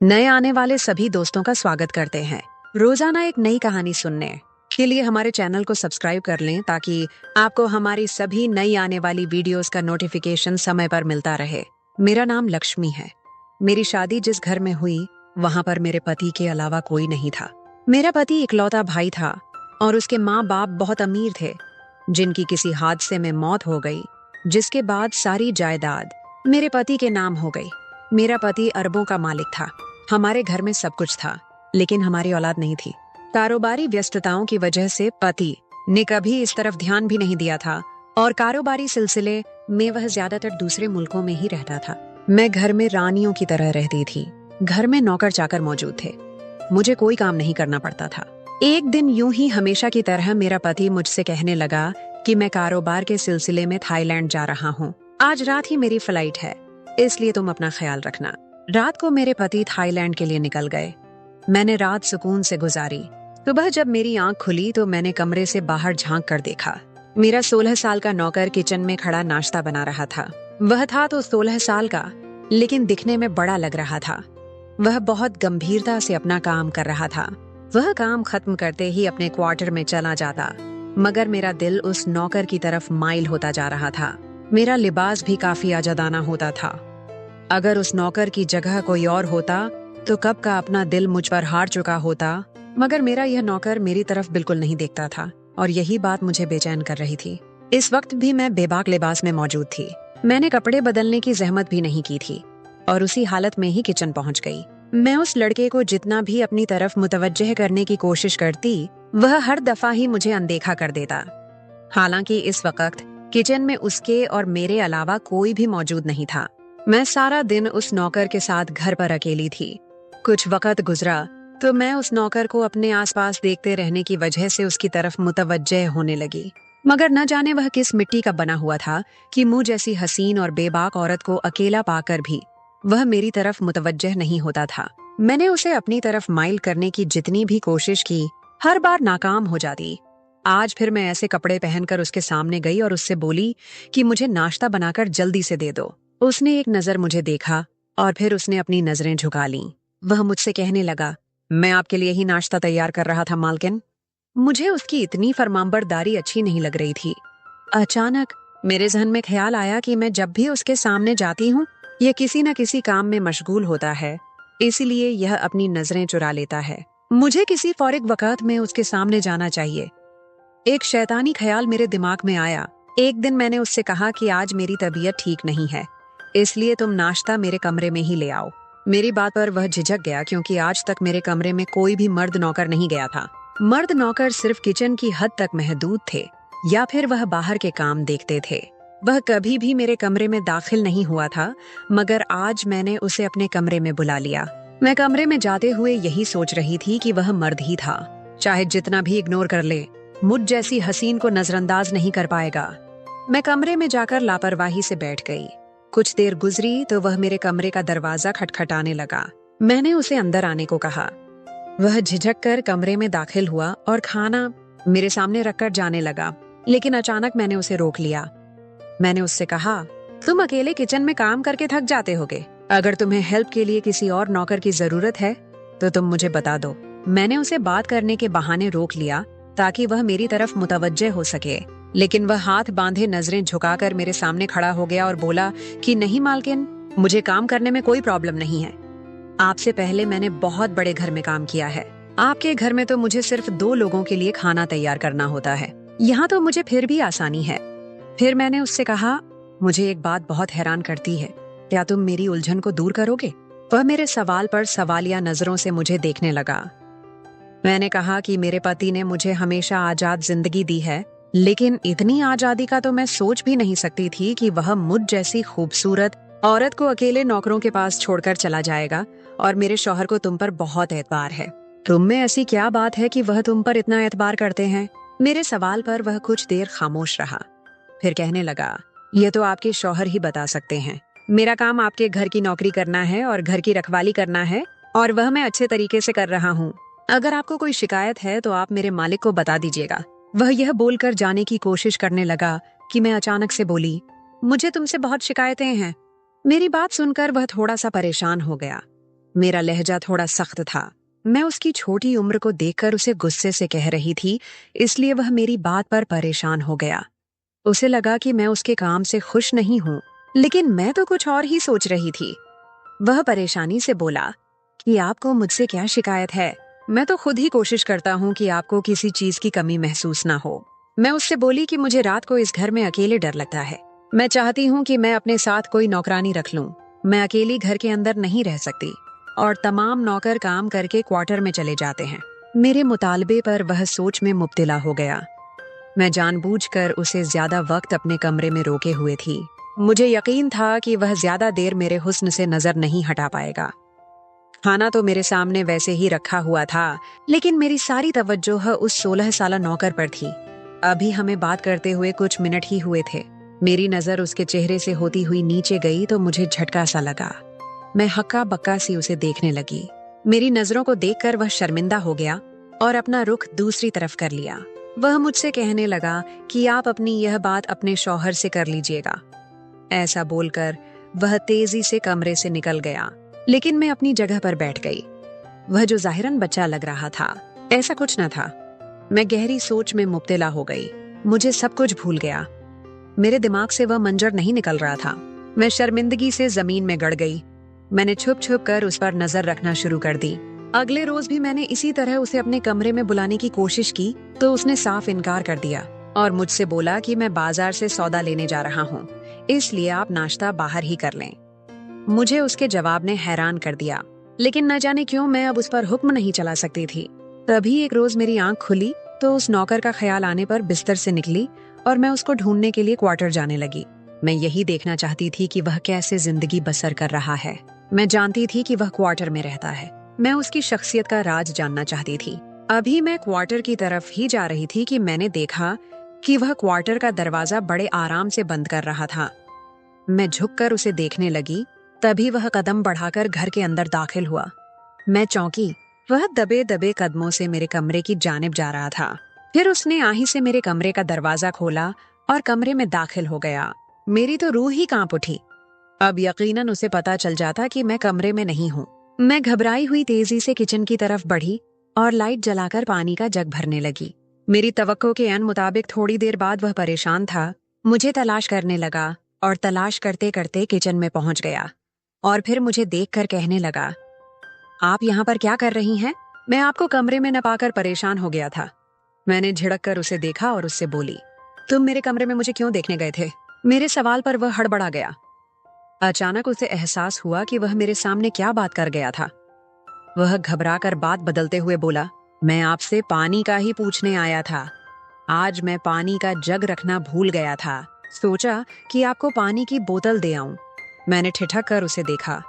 नए आने वाले सभी दोस्तों का स्वागत करते हैं। रोजाना एक नई कहानी सुनने के लिए हमारे चैनल को सब्सक्राइब कर लें ताकि आपको हमारी सभी नई आने वाली वीडियोस का नोटिफिकेशन समय पर मिलता रहे। मेरा नाम लक्ष्मी है। मेरी शादी जिस घर में हुई वहां पर मेरे पति के अलावा कोई नहीं था। मेरा पति इकलौता भाई था और उसके माँ बाप बहुत अमीर थे, जिनकी किसी हादसे में मौत हो गई, जिसके बाद सारी जायदाद मेरे पति के नाम हो गई। मेरा पति अरबों का मालिक था। हमारे घर में सब कुछ था, लेकिन हमारी औलाद नहीं थी। कारोबारी व्यस्तताओं की वजह से पति ने कभी इस तरफ ध्यान भी नहीं दिया था और कारोबारी सिलसिले में वह ज्यादातर दूसरे मुल्कों में ही रहता था। मैं घर में रानियों की तरह रहती थी। घर में नौकर चाकर मौजूद थे। मुझे कोई काम नहीं करना पड़ता था। एक दिन यूं ही हमेशा की तरह मेरा पति मुझसे कहने लगा कि मैं कारोबार के सिलसिले में थाईलैंड जा रहा हूँ। आज रात ही मेरी फ्लाइट है, इसलिए तुम अपना ख्याल रखना। रात को मेरे पति थाईलैंड के लिए निकल गए। मैंने रात सुकून से गुजारी। सुबह जब मेरी आंख खुली तो मैंने कमरे से बाहर झांक कर देखा। मेरा 16 साल का नौकर किचन में खड़ा नाश्ता बना रहा था। वह था तो 16 साल का, लेकिन दिखने में बड़ा लग रहा था। वह बहुत गंभीरता से अपना काम कर रहा था। वह काम खत्म करते ही अपने क्वार्टर में चला जाता, मगर मेरा दिल उस नौकर की तरफ माइल होता जा रहा था। मेरा लिबास भी काफी आजादाना होता था। अगर उस नौकर की जगह कोई और होता तो कब का अपना दिल मुझ पर हार चुका होता, मगर मेरा यह नौकर मेरी तरफ बिल्कुल नहीं देखता था और यही बात मुझे बेचैन कर रही थी। इस वक्त भी मैं बेबाक लिबास में मौजूद थी। मैंने कपड़े बदलने की जहमत भी नहीं की थी और उसी हालत में ही किचन पहुंच गई। मैं उस लड़के को जितना भी अपनी तरफ मुतवज्जह करने की कोशिश करती, वह हर दफा ही मुझे अनदेखा कर देता। हालांकि इस वक्त किचन में उसके और मेरे अलावा कोई भी मौजूद नहीं था। मैं सारा दिन उस नौकर के साथ घर पर अकेली थी। कुछ वक्त गुजरा तो मैं उस नौकर को अपने आसपास देखते रहने की वजह से उसकी तरफ मुतवज्जह होने लगी, मगर न जाने वह किस मिट्टी का बना हुआ था कि मुझ जैसी हसीन और बेबाक औरत को अकेला पाकर भी वह मेरी तरफ मुतवज्जह नहीं होता था। मैंने उसे अपनी तरफ माइल करने की जितनी भी कोशिश की, हर बार नाकाम हो जाती। आज फिर मैं ऐसे कपड़े पहनकर उसके सामने गई और उससे बोली कि मुझे नाश्ता बनाकर जल्दी से दे दो। उसने एक नजर मुझे देखा और फिर उसने अपनी नजरें झुका लीं। वह मुझसे कहने लगा, मैं आपके लिए ही नाश्ता तैयार कर रहा था मालकिन। मुझे उसकी इतनी फरमाबरदारी अच्छी नहीं लग रही थी। अचानक मेरे जहन में ख्याल आया कि मैं जब भी उसके सामने जाती हूँ, यह किसी न किसी काम में मशगूल होता है, इसीलिए यह अपनी नजरें चुरा लेता है। मुझे किसी फौरिग वक़्त में उसके सामने जाना चाहिए। एक शैतानी ख्याल मेरे दिमाग में आया। एक दिन मैंने उससे कहा कि आज मेरी तबीयत ठीक नहीं है, इसलिए तुम नाश्ता मेरे कमरे में ही ले आओ। मेरी बात पर वह झिझक गया, क्योंकि आज तक मेरे कमरे में कोई भी मर्द नौकर नहीं गया था। मर्द नौकर सिर्फ किचन की हद तक महदूद थे या फिर वह बाहर के काम देखते थे। वह कभी भी मेरे कमरे में दाखिल नहीं हुआ था, मगर आज मैंने उसे अपने कमरे में बुला लिया। मैं कमरे में जाते हुए यही सोच रही थी कि वह मर्द ही था। चाहे जितना भी इग्नोर कर ले, मुझ जैसी हसीन को नजरअंदाज नहीं कर पाएगा। मैं कमरे में जाकर लापरवाही से बैठ गई। कुछ देर गुजरी तो वह मेरे कमरे का दरवाजा खटखटाने लगा। मैंने उसे अंदर आने को कहा। वह झिझक कर कमरे में दाखिल हुआ और खाना मेरे सामने रखकर जाने लगा, लेकिन अचानक मैंने उसे रोक लिया। मैंने उससे कहा, तुम अकेले किचन में काम करके थक जाते होगे। अगर तुम्हें हेल्प के लिए किसी और नौकर की जरूरत है तो तुम मुझे बता दो। मैंने उसे बात करने के बहाने रोक लिया ताकि वह मेरी तरफ मुतवज्जह हो सके, लेकिन वह हाथ बांधे नजरें झुकाकर मेरे सामने खड़ा हो गया और बोला कि नहीं मालकिन, मुझे काम करने में कोई प्रॉब्लम नहीं है। आपसे पहले मैंने बहुत बड़े घर में काम किया है। आपके घर में तो मुझे सिर्फ 2 लोगों के लिए खाना तैयार करना होता है। यहाँ तो मुझे फिर भी आसानी है। फिर मैंने उससे कहा, मुझे एक बात बहुत हैरान करती है, क्या तुम मेरी उलझन को दूर करोगे? वह मेरे सवाल पर सवालिया नजरों से मुझे देखने लगा। मैंने कहा कि मेरे पति ने मुझे हमेशा आजाद जिंदगी दी है, लेकिन इतनी आजादी का तो मैं सोच भी नहीं सकती थी कि वह मुझ जैसी खूबसूरत औरत को अकेले नौकरों के पास छोड़कर चला जाएगा। और मेरे शौहर को तुम पर बहुत एतबार है। तुम में ऐसी क्या बात है कि वह तुम पर इतना एतबार करते हैं? मेरे सवाल पर वह कुछ देर खामोश रहा, फिर कहने लगा, यह तो आपके शौहर ही बता सकते हैं। मेरा काम आपके घर की नौकरी करना है और घर की रखवाली करना है, और वह मैं अच्छे तरीके से कर रहा हूँ। अगर आपको कोई शिकायत है तो आप मेरे मालिक को बता दीजिएगा। वह यह बोलकर जाने की कोशिश करने लगा कि मैं अचानक से बोली, मुझे तुमसे बहुत शिकायतें हैं। मेरी बात सुनकर वह थोड़ा सा परेशान हो गया। मेरा लहजा थोड़ा सख्त था। मैं उसकी छोटी उम्र को देखकर उसे गुस्से से कह रही थी, इसलिए वह मेरी बात पर परेशान हो गया। उसे लगा कि मैं उसके काम से खुश नहीं हूँ, लेकिन मैं तो कुछ और ही सोच रही थी। वह परेशानी से बोला कि आपको मुझसे क्या शिकायत है? मैं तो खुद ही कोशिश करता हूँ कि आपको किसी चीज की कमी महसूस ना हो। मैं उससे बोली कि मुझे रात को इस घर में अकेले डर लगता है। मैं चाहती हूँ कि मैं अपने साथ कोई नौकरानी रख लूँ। मैं अकेली घर के अंदर नहीं रह सकती और तमाम नौकर काम करके क्वार्टर में चले जाते हैं। मेरे मुतालबे पर वह सोच में मुब्तिला हो गया। मैं जानबूझकर उसे ज्यादा वक्त अपने कमरे में रोके हुए थी। मुझे यकीन था कि वह ज्यादा देर मेरे हुस्न से नजर नहीं हटा पाएगा। खाना तो मेरे सामने वैसे ही रखा हुआ था, लेकिन मेरी सारी तवज्जो उस 16 साला नौकर पर थी। अभी हमें बात करते हुए कुछ मिनट ही हुए थे। मेरी नजर उसके चेहरे से होती हुई नीचे गई तो मुझे झटका सा लगा। मैं हक्का बक्का सी उसे देखने लगी। मेरी नजरों को देखकर वह शर्मिंदा हो गया और अपना रुख दूसरी तरफ कर लिया। वह मुझसे कहने लगा कि आप अपनी यह बात अपने शौहर से कर लीजिएगा। ऐसा बोलकर वह तेजी से कमरे से निकल गया, लेकिन मैं अपनी जगह पर बैठ गई। वह जो जाहिरन बच्चा लग रहा था, ऐसा कुछ न था। मैं गहरी सोच में मुब्तिला हो गई। मुझे सब कुछ भूल गया। मेरे दिमाग से वह मंजर नहीं निकल रहा था। मैं शर्मिंदगी से जमीन में गड़ गई। मैंने छुप छुप कर उस पर नजर रखना शुरू कर दी। अगले रोज भी मैंने इसी तरह उसे अपने कमरे में बुलाने की कोशिश की तो उसने साफ इनकार कर दिया और मुझसे बोला कि मैं बाजार से सौदा लेने जा रहा हूँ, इसलिए आप नाश्ता बाहर ही कर लें। मुझे उसके जवाब ने हैरान कर दिया, लेकिन न जाने क्यों मैं अब उस पर हुक्म नहीं चला सकती थी। तभी एक रोज मेरी आंख खुली तो उस नौकर का ख्याल आने पर बिस्तर से निकली और मैं उसको ढूंढने के लिए क्वार्टर जाने लगी। मैं यही देखना चाहती थी कि वह कैसे जिंदगी बसर कर रहा है। मैं जानती थी कि वह क्वार्टर में रहता है। मैं उसकी शख्सियत का राज जानना चाहती थी। अभी मैं क्वार्टर की तरफ ही जा रही थी कि मैंने देखा कि वह क्वार्टर का दरवाजा बड़े आराम से बंद कर रहा था। मैं झुककर उसे देखने लगी, तभी वह कदम बढ़ाकर घर के अंदर दाखिल हुआ। मैं चौंकी। वह दबे दबे कदमों से मेरे कमरे की जानिब जा रहा था। फिर उसने आही से मेरे कमरे का दरवाजा खोला और कमरे में दाखिल हो गया। मेरी तो रूह ही कांप उठी। अब यकीनन उसे पता चल जाता कि मैं कमरे में नहीं हूँ। मैं घबराई हुई तेजी से किचन की तरफ बढ़ी और लाइट जलाकर पानी का जग भरने लगी। मेरी तवक्को के अन मुताबिक थोड़ी देर बाद वह परेशान था। मुझे तलाश करने लगा और तलाश करते करते किचन में पहुंच गया और फिर मुझे देखकर कहने लगा, आप यहाँ पर क्या कर रही हैं? मैं आपको कमरे में न पाकर परेशान हो गया था। मैंने झिड़क कर उसे देखा और उससे बोली, तुम मेरे कमरे में मुझे क्यों देखने गए थे? मेरे सवाल पर वह हड़बड़ा गया। अचानक उसे एहसास हुआ कि वह मेरे सामने क्या बात कर गया था। वह घबरा कर बात बदलते हुए बोला, मैं आपसे पानी का ही पूछने आया था। आज मैं पानी का जग रखना भूल गया था। सोचा कि आपको पानी की बोतल दे आऊं। मैंने ठिठक कर उसे देखा,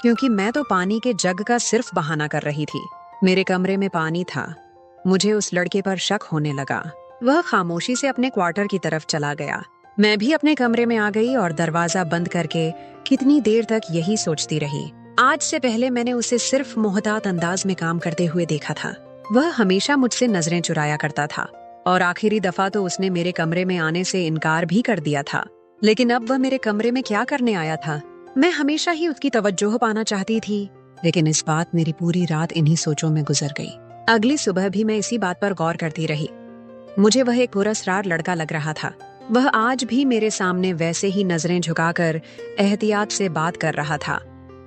क्योंकि मैं तो पानी के जग का सिर्फ बहाना कर रही थी। मेरे कमरे में पानी था। मुझे उस लड़के पर शक होने लगा। वह खामोशी से अपने क्वार्टर की तरफ चला गया। मैं भी अपने कमरे में आ गई और दरवाजा बंद करके कितनी देर तक यही सोचती रही। आज से पहले मैंने उसे सिर्फ मोहतात अंदाज में काम करते हुए देखा था। वह हमेशा मुझसे नजरें चुराया करता था और आखिरी दफा तो उसने मेरे कमरे में आने से इनकार भी कर दिया था। लेकिन अब वह मेरे कमरे में क्या करने आया था? मैं हमेशा ही उसकी तवज्जो पाना चाहती थी, लेकिन इस बात मेरी पूरी रात इन्हीं सोचों में गुजर गई। अगली सुबह भी मैं इसी बात पर गौर करती रही। मुझे वह एक पुरस्कार लड़का लग रहा था। वह आज भी मेरे सामने वैसे ही नजरें झुकाकर एहतियात से बात कर रहा था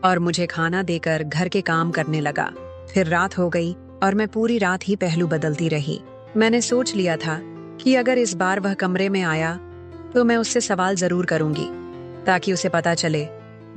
और मुझे खाना देकर घर के काम करने लगा। फिर रात हो गई और मैं पूरी रात ही पहलू बदलती रही। मैंने सोच लिया था कि अगर इस बार वह कमरे में आया तो मैं उससे सवाल जरूर करूंगी, ताकि उसे पता चले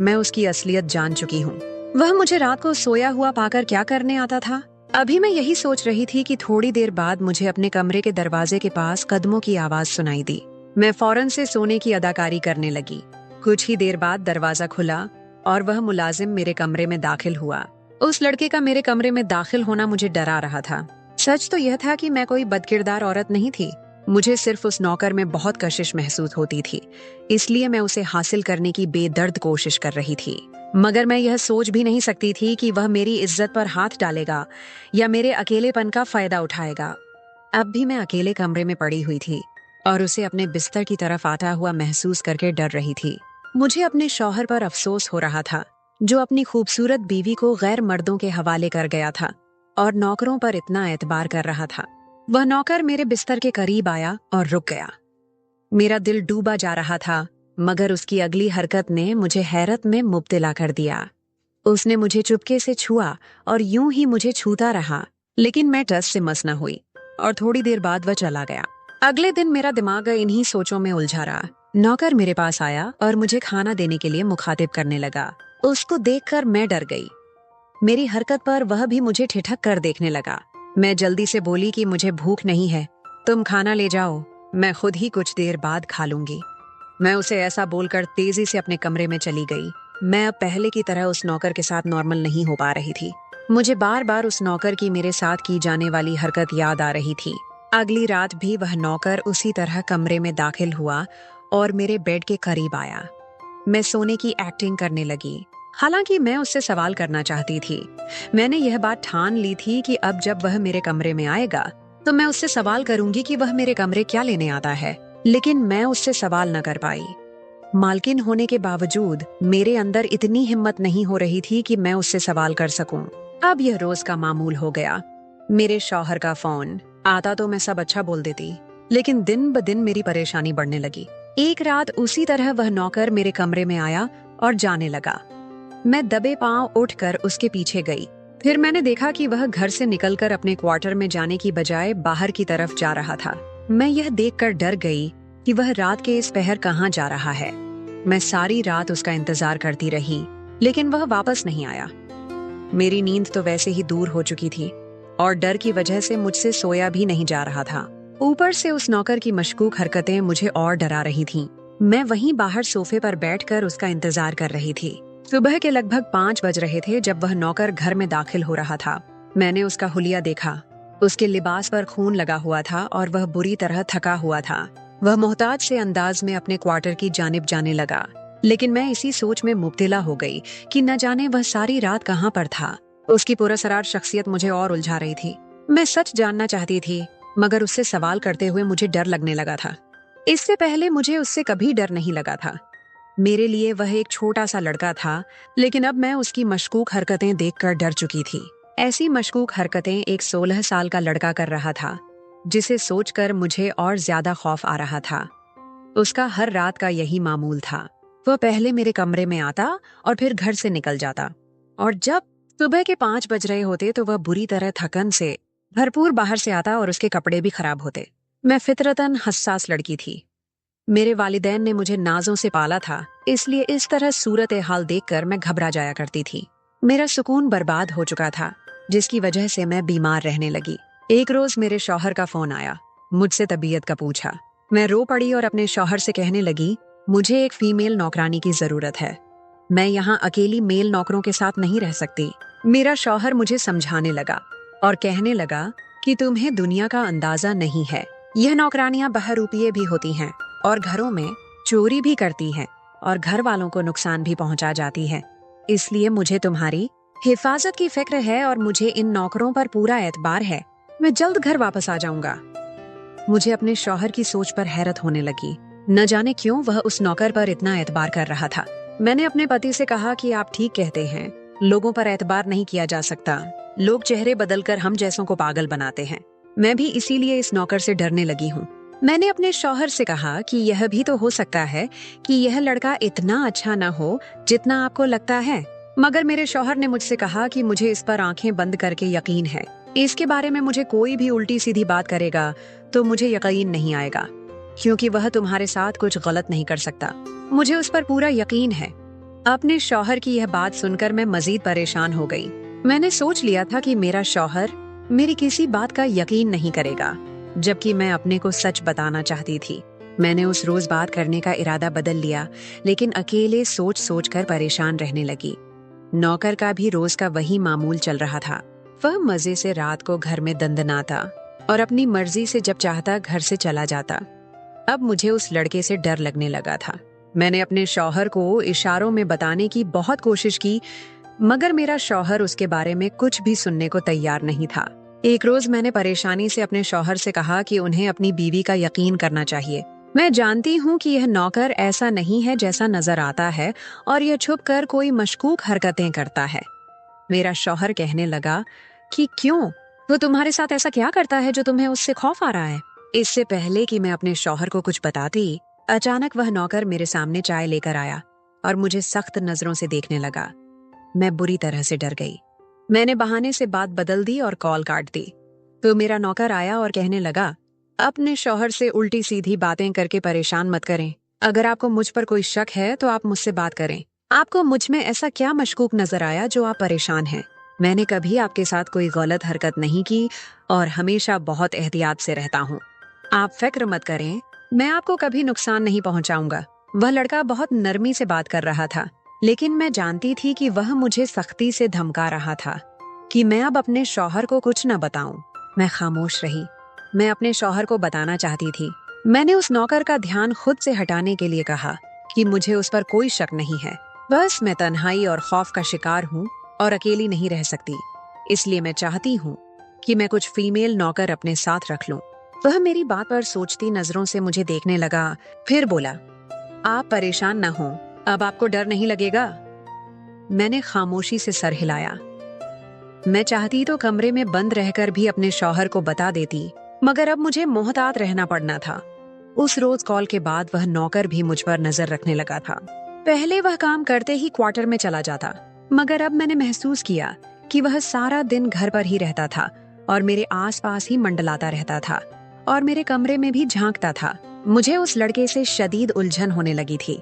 मैं उसकी असलियत जान चुकी हूँ। वह मुझे रात को सोया हुआ पाकर क्या करने आता था? अभी मैं यही सोच रही थी कि थोड़ी देर बाद मुझे अपने कमरे के दरवाजे के पास कदमों की आवाज सुनाई दी। मैं फौरन से सोने की अदाकारी करने लगी। कुछ ही देर बाद दरवाजा खुला और वह मुलाजिम मेरे कमरे में दाखिल हुआ। उस लड़के का मेरे कमरे में दाखिल होना मुझे डरा रहा था। सच तो यह था कि मैं कोई बदकिरदार औरत नहीं थी। मुझे सिर्फ उस नौकर में बहुत कशिश महसूस होती थी, इसलिए मैं उसे हासिल करने की बेदर्द कोशिश कर रही थी। मगर मैं यह सोच भी नहीं सकती थी कि वह मेरी इज्जत पर हाथ डालेगा या मेरे अकेलेपन का फायदा उठाएगा। अब भी मैं अकेले कमरे में पड़ी हुई थी और उसे अपने बिस्तर की तरफ आता हुआ महसूस करके डर रही थी। मुझे अपने शौहर पर अफसोस हो रहा था जो अपनी खूबसूरत बीवी को गैर मर्दों के हवाले कर गया था और नौकरों पर इतना एतबार कर रहा था। वह नौकर मेरे बिस्तर के करीब आया और रुक गया। मेरा दिल डूबा जा रहा था, मगर उसकी अगली हरकत ने मुझे हैरत में मुब्तला कर दिया। उसने मुझे चुपके से छुआ और यूं ही मुझे छूता रहा, लेकिन मैं टस से मस न हुई और थोड़ी देर बाद वह चला गया। अगले दिन मेरा दिमाग इन्हीं सोचों में उलझा रहा। नौकर मेरे पास आया और मुझे खाना देने के लिए मुखातिब करने लगा। उसको देखकर मैं डर गई। मेरी हरकत पर वह भी मुझे ठिठक कर देखने लगा। मैं जल्दी से बोली कि मुझे भूख नहीं है, तुम खाना ले जाओ, मैं खुद ही कुछ देर बाद खा लूंगी। मैं उसे ऐसा बोलकर तेजी से अपने कमरे में चली गई। मैं अब पहले की तरह उस नौकर के साथ नॉर्मल नहीं हो पा रही थी। मुझे बार बार उस नौकर की मेरे साथ की जाने वाली हरकत याद आ रही थी। अगली रात भी वह नौकर उसी तरह कमरे में दाखिल हुआ और मेरे बेड के करीब आया। मैं सोने की एक्टिंग करने लगी, हालांकि मैं उससे सवाल करना चाहती थी। मैंने यह बात ठान ली थी कि अब जब वह मेरे कमरे में आएगा तो मैं उससे सवाल करूंगी कि वह मेरे कमरे क्या लेने आता है, लेकिन मैं उससे सवाल न कर पाई। मालकिन होने के बावजूद मेरे अंदर इतनी हिम्मत नहीं हो रही थी कि मैं उससे सवाल कर सकूं। अब यह रोज का मामूल हो गया। मेरे शौहर का फोन आता तो मैं सब अच्छा बोल देती, लेकिन दिन ब दिन मेरी परेशानी बढ़ने लगी। एक रात उसी तरह वह नौकर मेरे कमरे में आया और जाने लगा। मैं दबे पांव उठकर उसके पीछे गई। फिर मैंने देखा कि वह घर से निकलकर अपने क्वार्टर में जाने की बजाय बाहर की तरफ जा रहा था। मैं यह देखकर डर गई कि वह रात के इस पहर कहाँ जा रहा है। मैं सारी रात उसका इंतजार करती रही, लेकिन वह वापस नहीं आया। मेरी नींद तो वैसे ही दूर हो चुकी थी और डर की वजह से मुझसे सोया भी नहीं जा रहा था। ऊपर से उस नौकर की मशकूक हरकतें मुझे और डरा रही थीं। मैं वहीं बाहर सोफे पर बैठकर उसका इंतजार कर रही थी। सुबह के लगभग 5 बज रहे थे जब वह नौकर घर में दाखिल हो रहा था। मैंने उसका हुलिया देखा। उसके लिबास पर खून लगा हुआ था और वह बुरी तरह थका हुआ था। वह मोहताज से अंदाज में अपने क्वार्टर की जानिब जाने लगा, लेकिन मैं इसी सोच में मुब्तला हो गई कि न जाने वह सारी रात कहाँ पर था। उसकी पुरस्कार शख्सियत मुझे और उलझा रही थी। मैं सच जानना चाहती थी, मगर उससे सवाल करते हुए मुझे डर लगने लगा था। इससे पहले मुझे उससे कभी डर नहीं लगा था। मेरे लिए वह एक छोटा सा लड़का था, लेकिन अब मैं उसकी मशकूक हरकतें देखकर डर चुकी थी। ऐसी मशकूक हरकतें एक 16 साल का लड़का कर रहा था, जिसे सोचकर मुझे और ज्यादा खौफ आ रहा था। उसका हर रात का यही मामूल था। वह पहले मेरे कमरे में आता और फिर घर से निकल जाता, और जब सुबह के 5 बज रहे होते तो वह बुरी तरह थकन से भरपूर बाहर से आता और उसके कपड़े भी खराब होते। मैं फितरतन हस्सास लड़की थी। मेरे वालिदैन ने मुझे नाजों से पाला था, इसलिए इस तरह सूरत हाल देखकर मैं घबरा जाया करती थी। मेरा सुकून बर्बाद हो चुका था, जिसकी वजह से मैं बीमार रहने लगी। एक रोज मेरे शौहर का फोन आया। मुझसे तबीयत का पूछा। मैं रो पड़ी और अपने शौहर से कहने लगी, मुझे एक फीमेल नौकरानी की जरूरत है। मैं यहाँ अकेली मेल नौकरों के साथ नहीं रह सकती। मेरा शौहर मुझे समझाने लगा और कहने लगा कि तुम्हें दुनिया का अंदाजा नहीं है। यह नौकरानियां बहरूपिये भी होती हैं और घरों में चोरी भी करती हैं और घर वालों को नुकसान भी पहुंचा जाती है। इसलिए मुझे तुम्हारी हिफाजत की फिक्र है और मुझे इन नौकरों पर पूरा एतबार है। मैं जल्द घर वापस आ जाऊंगा। मुझे अपने शौहर की सोच पर हैरत होने लगी। न जाने क्यों वह उस नौकर पर इतना एतबार कर रहा था। मैंने अपने पति से कहा कि आप ठीक कहते हैं, लोगों पर एतबार नहीं किया जा सकता। लोग चेहरे बदलकर हम जैसों को पागल बनाते हैं। मैं भी इसीलिए इस नौकर से डरने लगी हूँ। मैंने अपने शौहर से कहा कि यह भी तो हो सकता है कि यह लड़का इतना अच्छा न हो जितना आपको लगता है, मगर मेरे शौहर ने मुझसे कहा कि मुझे इस पर आंखें बंद करके यकीन है। इसके बारे में मुझे कोई भी उल्टी सीधी बात करेगा तो मुझे यकीन नहीं आएगा, क्योंकि वह तुम्हारे साथ कुछ गलत नहीं कर सकता। मुझे उस पर पूरा यकीन है। अपने शौहर की यह बात सुनकर मैं मजीद परेशान हो गई। मैंने सोच लिया था कि मेरा शौहर मेरी किसी बात का यकीन नहीं करेगा, जबकि मैं अपने को सच बताना चाहती थी। मैंने उस रोज बात करने का इरादा बदल लिया, लेकिन अकेले सोच सोच कर परेशान रहने लगी। नौकर का भी रोज का वही मामूल चल रहा था। वह मजे से रात को घर में दंदनाता और अपनी मर्जी से जब चाहता घर से चला जाता। अब मुझे उस लड़के से डर लगने लगा था। मैंने अपने शौहर को इशारों में बताने की बहुत कोशिश की, मगर मेरा शौहर उसके बारे में कुछ भी सुनने को तैयार नहीं था। एक रोज मैंने परेशानी से अपने शौहर से कहा कि उन्हें अपनी बीवी का यकीन करना चाहिए। मैं जानती हूँ कि यह नौकर ऐसा नहीं है जैसा नजर आता है और यह छुप कर कोई मशकूक हरकतें करता है। मेरा शौहर कहने लगा कि क्यों, वो तुम्हारे साथ ऐसा क्या करता है जो तुम्हें उससे खौफ आ रहा है। इससे पहले कि मैं अपने शौहर को कुछ बताती, अचानक वह नौकर मेरे सामने चाय लेकर आया और मुझे सख्त नजरों से देखने लगा। मैं बुरी तरह से डर गई। मैंने बहाने से बात बदल दी और कॉल काट दी। तो मेरा नौकर आया और कहने लगा, अपने शौहर से उल्टी सीधी बातें करके परेशान मत करें। अगर आपको मुझ पर कोई शक है तो आप मुझसे बात करें। आपको मुझ में ऐसा क्या मशकूक नजर आया जो आप परेशान हैं? मैंने कभी आपके साथ कोई गलत हरकत नहीं की और हमेशा बहुत एहतियात से रहता हूँ। आप फिक्र मत करें, मैं आपको कभी नुकसान नहीं पहुंचाऊंगा। वह लड़का बहुत नरमी से बात कर रहा था, लेकिन मैं जानती थी कि वह मुझे सख्ती से धमका रहा था कि मैं अब अपने शौहर को कुछ न बताऊं। मैं खामोश रही। मैं अपने शौहर को बताना चाहती थी। मैंने उस नौकर का ध्यान खुद से हटाने के लिए कहा कि मुझे उस पर कोई शक नहीं है। बस मैं तन्हाई और खौफ का शिकार हूँ और अकेली नहीं रह सकती। इसलिए मैं चाहती हूँ कि मैं कुछ फीमेल नौकर अपने साथ रख लूं। वह मेरी बात पर सोचती नजरों से मुझे देखने लगा, फिर बोला, आप परेशान न हो, अब आपको डर नहीं लगेगा? मैंने खामोशी से सर हिलाया। मैं चाहती तो कमरे में बंद रहकर भी अपने शौहर को बता देती, मगर अब मुझे मोहतात रहना पड़ना था। उस रोज कॉल के बाद वह नौकर भी मुझ पर नजर रखने लगा था। पहले वह काम करते ही क्वार्टर में चला जाता, मगर अब मैंने महसूस किया कि वह सारा दिन घर पर ही रहता था और मेरे आसपास ही मंडलाता रहता था और मेरे कमरे में भी झांकता था। मुझे उस लड़के से शदीद उलझन होने लगी थी।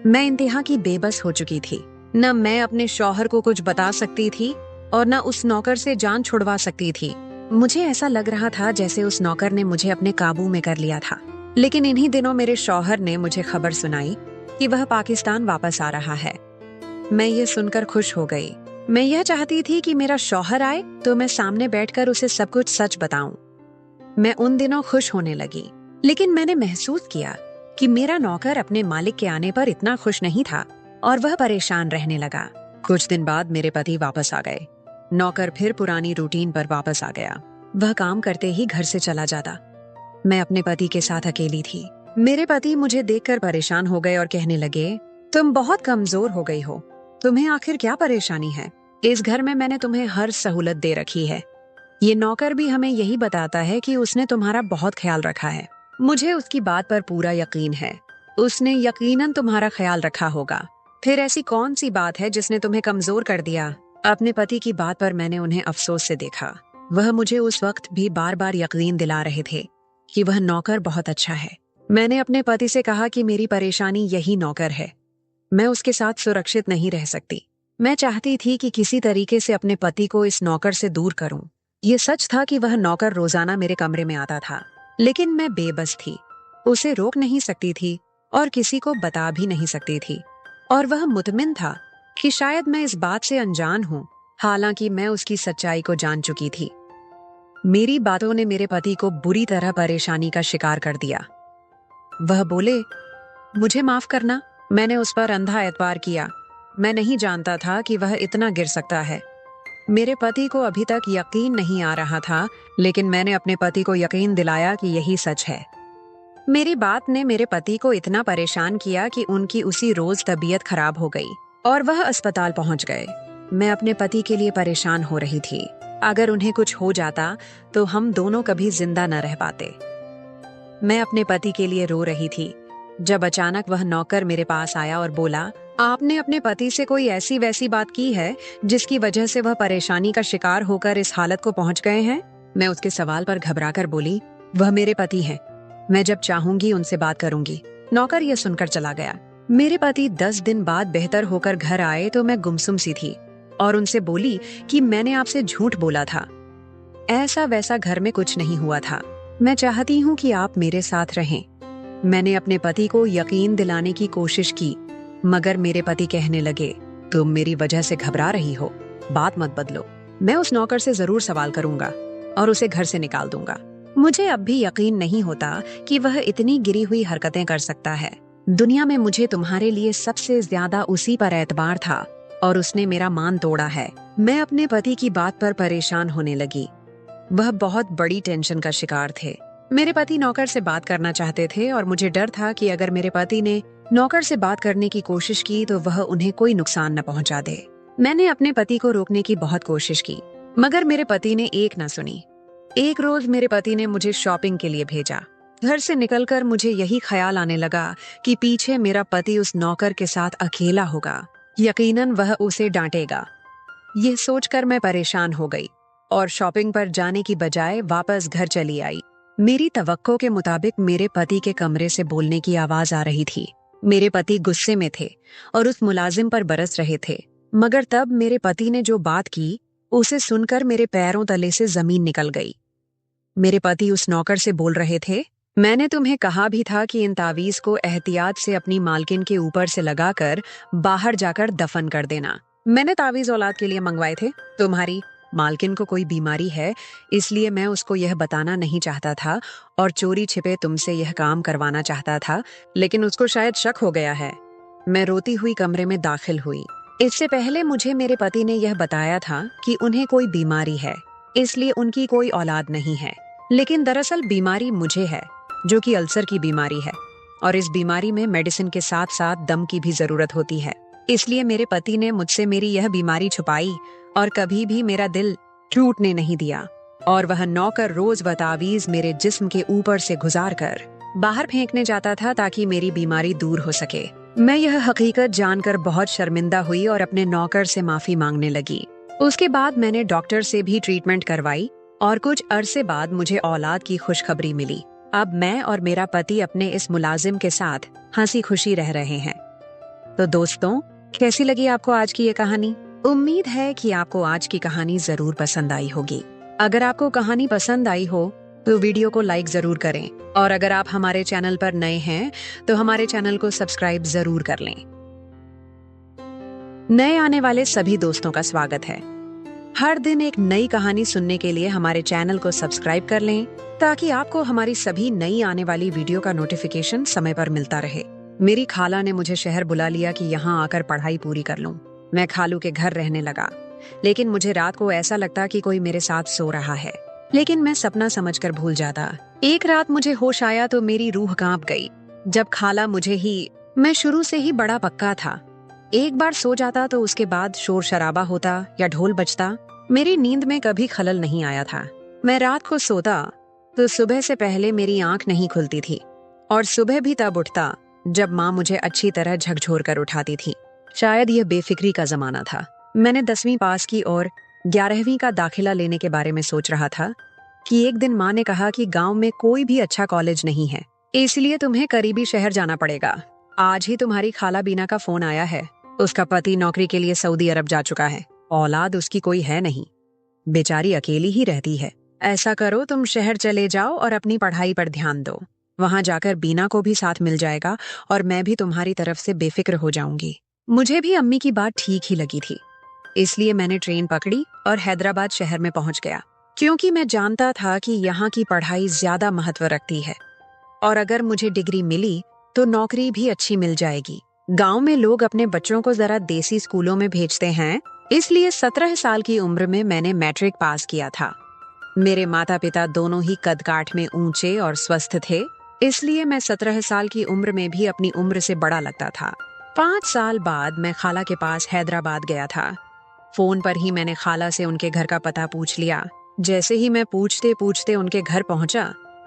मैं इंतहा की बेबस हो चुकी थी। न मैं अपने शौहर को कुछ बता सकती थी और न उस नौकर से जान छुड़वा सकती थी। मुझे ऐसा लग रहा था जैसे उस नौकर ने मुझे अपने काबू में कर लिया था। लेकिन इन्हीं दिनों मेरे शौहर ने मुझे खबर सुनाई कि वह पाकिस्तान वापस आ रहा है। मैं ये सुनकर खुश हो गई। मैं यह चाहती थी कि मेरा शौहर आए तो मैं सामने बैठकर उसे सब कुछ सच बताऊं। मैं उन दिनों खुश होने लगी, लेकिन मैंने महसूस किया कि मेरा नौकर अपने मालिक के आने पर इतना खुश नहीं था और वह परेशान रहने लगा। कुछ दिन बाद मेरे पति वापस आ गए। नौकर फिर पुरानी रूटीन पर वापस आ गया। वह काम करते ही घर से चला जाता। मैं अपने पति के साथ अकेली थी। मेरे पति मुझे देखकर परेशान हो गए और कहने लगे, तुम बहुत कमजोर हो गई हो, तुम्हें आखिर क्या परेशानी है? इस घर में मैंने तुम्हें हर सहूलत दे रखी है। ये नौकर भी हमें यही बताता है कि उसने तुम्हारा बहुत ख्याल रखा है। मुझे उसकी बात पर पूरा यकीन है। उसने यकीनन तुम्हारा ख्याल रखा होगा। फिर ऐसी कौन सी बात है जिसने तुम्हें कमजोर कर दिया? अपने पति की बात पर मैंने उन्हें अफसोस से देखा। वह मुझे उस वक्त भी बार बार यकीन दिला रहे थे कि वह नौकर बहुत अच्छा है। मैंने अपने पति से कहा कि मेरी परेशानी यही नौकर है। मैं उसके साथ सुरक्षित नहीं रह सकती। मैं चाहती थी कि किसी तरीके से अपने पति को इस नौकर से दूर करूं। ये सच था कि वह नौकर रोजाना मेरे कमरे में आता था, लेकिन मैं बेबस थी। उसे रोक नहीं सकती थी और किसी को बता भी नहीं सकती थी। और वह मुतमिन था कि शायद मैं इस बात से अनजान हूँ, हालांकि मैं उसकी सच्चाई को जान चुकी थी। मेरी बातों ने मेरे पति को बुरी तरह परेशानी का शिकार कर दिया। वह बोले, मुझे माफ करना, मैंने उस पर अंधा एतबार किया। मैं नहीं जानता था कि वह इतना गिर सकता है। मेरे पति को अभी तक यकीन नहीं आ रहा था, लेकिन मैंने अपने पति को यकीन दिलाया कि यही सच है। मेरी बात ने मेरे पति को इतना परेशान किया कि उनकी उसी रोज तबीयत खराब हो गई और वह अस्पताल पहुंच गए। मैं अपने पति के लिए परेशान हो रही थी। अगर उन्हें कुछ हो जाता तो हम दोनों कभी जिंदा न रह पाते। मैं अपने पति के लिए रो रही थी जब अचानक वह नौकर मेरे पास आया और बोला, आपने अपने पति से कोई ऐसी वैसी बात की है जिसकी वजह से वह परेशानी का शिकार होकर इस हालत को पहुंच गए हैं? मैं उसके सवाल पर घबराकर बोली, वह मेरे पति हैं। मैं जब चाहूंगी उनसे बात करूंगी। नौकर यह सुनकर चला गया। मेरे पति 10 दिन बाद बेहतर होकर घर आए तो मैं गुमसुम सी थी और उनसे बोली कि मैंने आपसे झूठ बोला था। ऐसा वैसा घर में कुछ नहीं हुआ था। मैं चाहती हूँ कि आप मेरे साथ रहें। मैंने अपने पति को यकीन दिलाने की कोशिश की, मगर मेरे पति कहने लगे, तुम मेरी वजह से घबरा रही हो, बात मत बदलो। मैं उस नौकर से जरूर सवाल करूंगा और उसे घर से निकाल दूंगा। मुझे अब भी यकीन नहीं होता कि वह इतनी गिरी हुई हरकतें कर सकता है। दुनिया में मुझे तुम्हारे लिए सबसे ज्यादा उसी पर एतबार था और उसने मेरा मान तोड़ा है। मैं अपने पति की बात पर परेशान होने लगी। वह बहुत बड़ी टेंशन का शिकार थे। मेरे पति नौकर से बात करना चाहते थे और मुझे डर था कि अगर मेरे पति ने नौकर से बात करने की कोशिश की तो वह उन्हें कोई नुकसान न पहुंचा दे। मैंने अपने पति को रोकने की बहुत कोशिश की, मगर मेरे पति ने एक न सुनी। एक रोज मेरे पति ने मुझे शॉपिंग के लिए भेजा। घर से निकलकर मुझे यही ख्याल आने लगा कि पीछे मेरा पति उस नौकर के साथ अकेला होगा, यकीनन वह उसे डांटेगा। यह सोचकर मैं परेशान हो गई और शॉपिंग पर जाने की बजाय वापस घर चली आई। मेरी तवक्को के मुताबिक मेरे पति के कमरे से बोलने की आवाज आ रही थी। मेरे पति गुस्से में थे और उस मुलाजिम पर बरस रहे थे, मगर तब मेरे पति ने जो बात की उसे सुनकर मेरे पैरों तले से जमीन निकल गई। मेरे पति उस नौकर से बोल रहे थे, मैंने तुम्हें कहा भी था कि इन तावीज को एहतियात से अपनी मालकिन के ऊपर से लगाकर बाहर जाकर दफन कर देना। मैंने तावीज औलाद के लिए मंगवाए थे। तुम्हारी मालकिन को कोई बीमारी है, इसलिए मैं उसको यह बताना नहीं चाहता था और चोरी छिपे तुमसे यह काम करवाना चाहता था, लेकिन उसको शायद शक हो गया है। मैं रोती हुई कमरे में दाखिल हुई। इससे पहले मुझे मेरे पति ने यह बताया था कि उन्हें कोई बीमारी है, इसलिए उनकी कोई औलाद नहीं है। लेकिन दरअसल बीमारी मुझे है, जो कि अल्सर की बीमारी है, और इस बीमारी में मेडिसिन के साथ साथ दम की भी जरूरत होती है। इसलिए मेरे पति ने मुझसे मेरी यह बीमारी छुपाई और कभी भी मेरा दिल टूटने नहीं दिया। और वह नौकर रोज व तावीज मेरे जिस्म के ऊपर से गुजार कर बाहर फेंकने जाता था ताकि मेरी बीमारी दूर हो सके। मैं यह हकीकत जानकर बहुत शर्मिंदा हुई और अपने नौकर से माफी मांगने लगी। उसके बाद मैंने डॉक्टर से भी ट्रीटमेंट करवाई और कुछ अरसे बाद मुझे औलाद की खुशखबरी मिली। अब मैं और मेरा पति अपने इस मुलाजिम के साथ हंसी खुशी रह रहे हैं। तो दोस्तों, कैसी लगी आपको आज की ये कहानी? उम्मीद है कि आपको आज की कहानी जरूर पसंद आई होगी। अगर आपको कहानी पसंद आई हो तो वीडियो को लाइक जरूर करें, और अगर आप हमारे चैनल पर नए हैं तो हमारे चैनल को सब्सक्राइब जरूर कर लें। नए आने वाले सभी दोस्तों का स्वागत है। हर दिन एक नई कहानी सुनने के लिए हमारे चैनल को सब्सक्राइब कर लें ताकि आपको हमारी सभी नई आने वाली वीडियो का नोटिफिकेशन समय पर मिलता रहे। मेरी खाला ने मुझे शहर बुला लिया कि यहाँ आकर पढ़ाई पूरी कर लूं। मैं खालू के घर रहने लगा, लेकिन मुझे रात को ऐसा लगता कि कोई मेरे साथ सो रहा है, लेकिन मैं सपना समझकर भूल जाता। एक रात मुझे होश आया तो मेरी रूह कांप गई जब खाला मुझे ही, मैं शुरू से ही बड़ा पक्का था, एक बार सो जाता तो उसके बाद शोर शराबा होता या ढोल बजता। मेरी नींद में कभी खलल नहीं आया था। मैं रात को सोता तो सुबह से पहले मेरी आंख नहीं खुलती थी, और सुबह भी तब उठता जब माँ मुझे अच्छी तरह झकझोर कर उठाती थी। शायद यह बेफिक्री का जमाना था। मैंने 10वीं पास की और 11वीं का दाखिला लेने के बारे में सोच रहा था कि एक दिन माँ ने कहा कि गांव में कोई भी अच्छा कॉलेज नहीं है, इसलिए तुम्हें करीबी शहर जाना पड़ेगा। आज ही तुम्हारी खाला बीना का फोन आया है। उसका पति नौकरी के लिए सऊदी अरब जा चुका है। औलाद उसकी कोई है नहीं, बेचारी अकेली ही रहती है। ऐसा करो, तुम शहर चले जाओ और अपनी पढ़ाई पर ध्यान दो। वहां जाकर बीना को भी साथ मिल जाएगा और मैं भी तुम्हारी तरफ से बेफिक्र हो जाऊंगी। मुझे भी अम्मी की बात ठीक ही लगी थी, इसलिए मैंने ट्रेन पकड़ी और हैदराबाद शहर में पहुंच गया, क्योंकि मैं जानता था कि यहाँ की पढ़ाई ज्यादा महत्व रखती है और अगर मुझे डिग्री मिली तो नौकरी भी अच्छी मिल जाएगी। गांव में लोग अपने बच्चों को जरा देसी स्कूलों में भेजते हैं, इसलिए 17 साल की उम्र में मैंने मैट्रिक पास किया था। मेरे माता पिता दोनों ही कद काठ में ऊंचे और स्वस्थ थे, इसलिए मैं 17 साल की उम्र में भी अपनी उम्र से बड़ा लगता था। 5 साल बाद मैं खाला के पास हैदराबाद गया था। फोन पर ही मैंने खाला से उनके घर का पता पूछ लिया। जैसे ही मैं पूछते पूछते उनके घर पहुंचा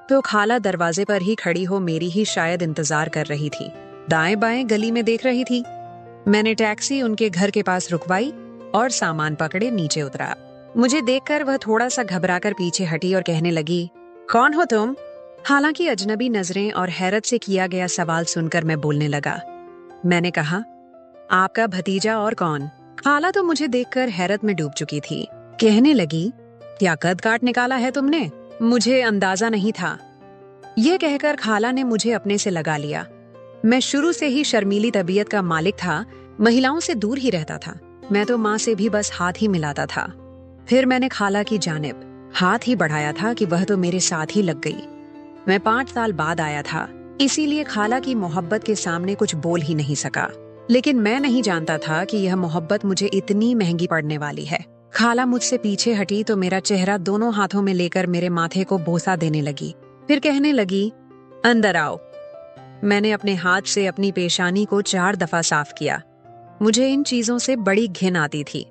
तो खाला दरवाजे पर ही खड़ी हो मेरी ही शायद इंतजार कर रही थी। दाएं बाएं गली में देख रही थी। मैंने टैक्सी उनके घर के पास रुकवाई और सामान पकड़े नीचे उतरा। मुझे देखकर वह थोड़ा सा घबराकर पीछे हटी और कहने लगी, कौन हो तुम? हालांकि अजनबी नजरें और हैरत से किया गया सवाल सुनकर मैं बोलने लगा। मैंने कहा, आपका भतीजा और कौन? खाला तो मुझे देखकर हैरत में डूब चुकी थी। कहने लगी, क्या कद काट निकाला है तुमने? मुझे अंदाजा नहीं था। यह कहकर खाला ने मुझे अपने से लगा लिया। मैं शुरू से ही शर्मीली तबीयत का मालिक था, महिलाओं से दूर ही रहता था। मैं तो माँ से भी बस हाथ ही मिलाता था। फिर मैंने खाला की जानिब हाथ ही बढ़ाया था कि वह तो मेरे साथ ही लग गई। मैं 5 साल बाद आया था, इसीलिए खाला की मोहब्बत के सामने कुछ बोल ही नहीं सका। लेकिन मैं नहीं जानता था कि यह मोहब्बत मुझे इतनी महंगी पड़ने वाली है। खाला मुझसे पीछे हटी तो मेरा चेहरा दोनों हाथों में लेकर मेरे माथे को बोसा देने लगी फिर कहने लगी, अंदर आओ। मैंने अपने हाथ से अपनी पेशानी को 4 दफा साफ किया। मुझे इन चीजों से बड़ी घिन आती थी,